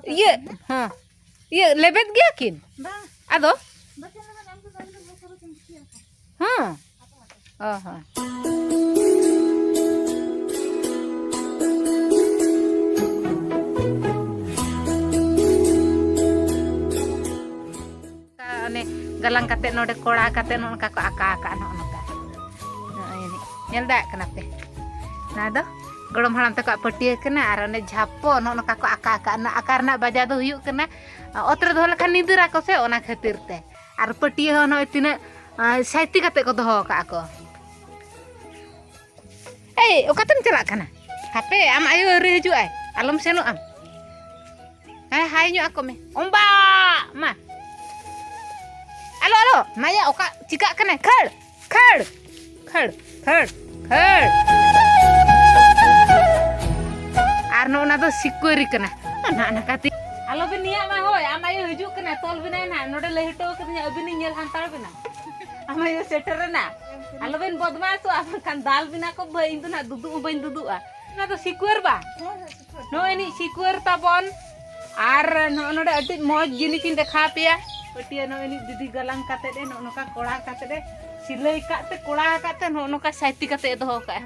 iya iya lebet gaya kin ado oh galang kate node kola kate nonka ko aka nonka ini nyel dak kenapa nah do golom halam te ko patia kena ar ne jhapo nonka ko aka na akarna baja do huyuk kena otre do lekan nidira ko se ona khatir te ar patia no tina saiti kate ko doho ka ko okatem celak kana hape am ayo re hiju ai alom seno am hai nyu aku me omba ma Halo, Maya, oka cika kena, khar. Arno na do sikuri kena, anak kati. Halo biniya ma hoy, amayo hiju kena, tol bina na, node lehito kena, abini nyel hantar bina. Amayo setter na. Halo bin bodmas tu asan kan dal bina ko ba indu na dudu a. Na do sikur ba? No ini sikur tabon. Ar no node adi moj jinisin dekha pia. Patia no ini didi galang kate de no noka kola kate de silai kate kola kate no noka saiti kate doho ka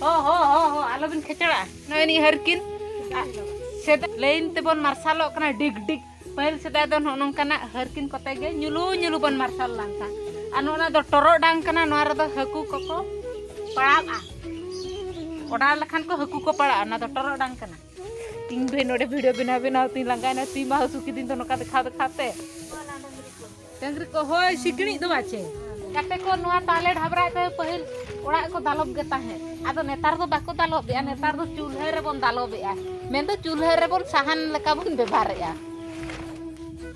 aho ho alo bin khechara no ini harkin seta lain te bon marsalo kana dig pahil seta do no nongka na harkin kote ge nyulu bon marsal langka anu na do toro dang kana no ar do haku koko paak a oda lekhan ko haku ko pala na to toro dang kana ting be node video bina tin langa na ti ma suki din to noka dekhate dangri ko hoy sikni do bache kate ko noa tale dhabra te pahil oda ko dalob ge tahe ado netar do bako dalob ya netar do chulhe re bon dalob ya men do chulhe re bon sahan leka bon bebar ya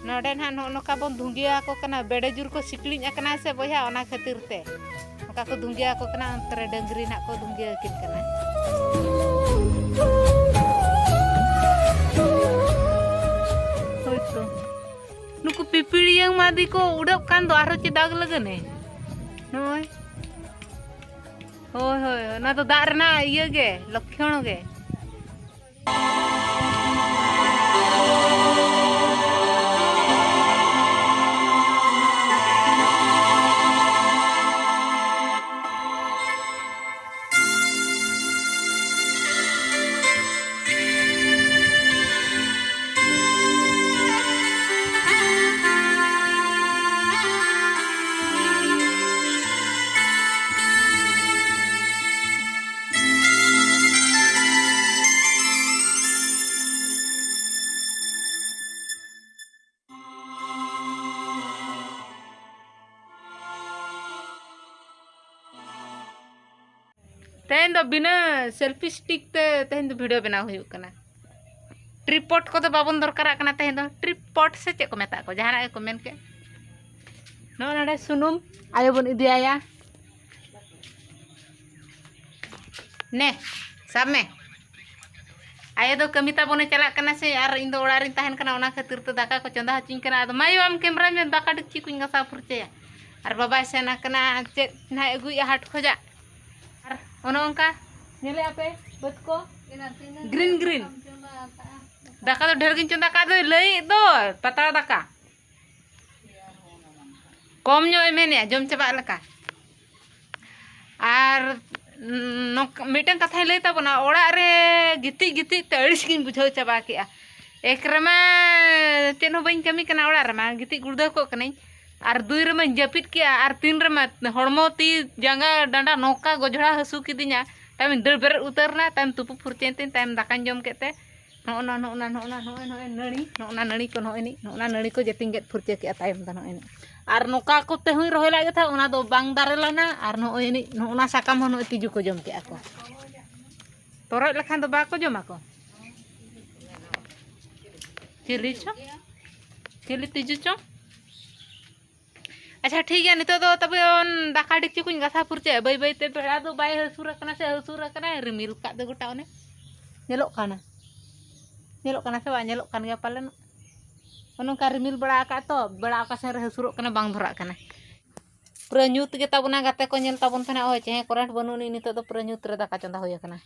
node na no noka bon dhungia ko kana bede jur ko sikli akana se boya ona khatir te noka ko dhungia ko kana antre dangri nak ko dhungia kin kana nuku pipili yang madi ko udap kan do aro cidag lagane noy hoy na to dar na iya ge lakshon ge तेन दो बिना selfie stick ते तेन दो video बना हुई कना ट्रिपॉट को तो बाबन दरकार कना तेन दो ट्रिपॉट से चे को मेता को जहाना को मेन के नो नडे सुनुम आयो बन इदिया ने सब में आयो दो कमिता बने चला कना से यार इन दो ओड़ा रिन तहन कना ओना खातिर तो दाका को चंदा हचिन कना आदो मायो आम कैमरा में दाका डिची कुन गसा फुरचे और बाबा सेना कना चे ना अगु या हाट खोजा ono angka nyele ape bet ko green daka to ढेर गिन चंदा का दो लई दो पतला दका कम ᱧᱚᱜ मेने जम चबा लका आर मिटन कथा लई तबना ओड़ा रे गिति ते अड़िस गिन बुझाव चबा के एकरमा चेन हो बइन कमी कना ओड़ा रमा गिति गुर्दा को कनै आर दुई रमा जपित किया आर तीन रमा हड़मो ती जांगा डांडा नौका गोजड़ा हसू किदिया ताम दर बेर उतरना ताम तुपु फुरचेन तीन ताम दाकान जम केते नोना नड़ी को नोना नड़ी को जतिंग गेट फुरचे के ताम दा नोनी आर नौका को ते हुई रोहे लागे था ओना दो बांग दारेलाना आर नोनी नोना साकाम हो तिजु को जम के आको तोरज लखान दो बाको जमा को चिली तिजु चो अच्छा ठीक है नितो दो तबे दाका डिक्ची कुछ गसा फुरचे बाई ते बेड़ा दो बाय हसुर कना रिमिल का दो गोटा ओने नेलो काना से बा नेलो कान गया पालन ओनका रिमिल बड़ा का तो बेड़ा का से हसुर कना बांग धरा कना पूरा ᱧᱩᱛ गे ताबोना गाते को नेल ताबोन थाना ओय चेहे करेंट बनुनी नितो तो पूरा ᱧᱩᱛ रे दाका चंदा होय कना।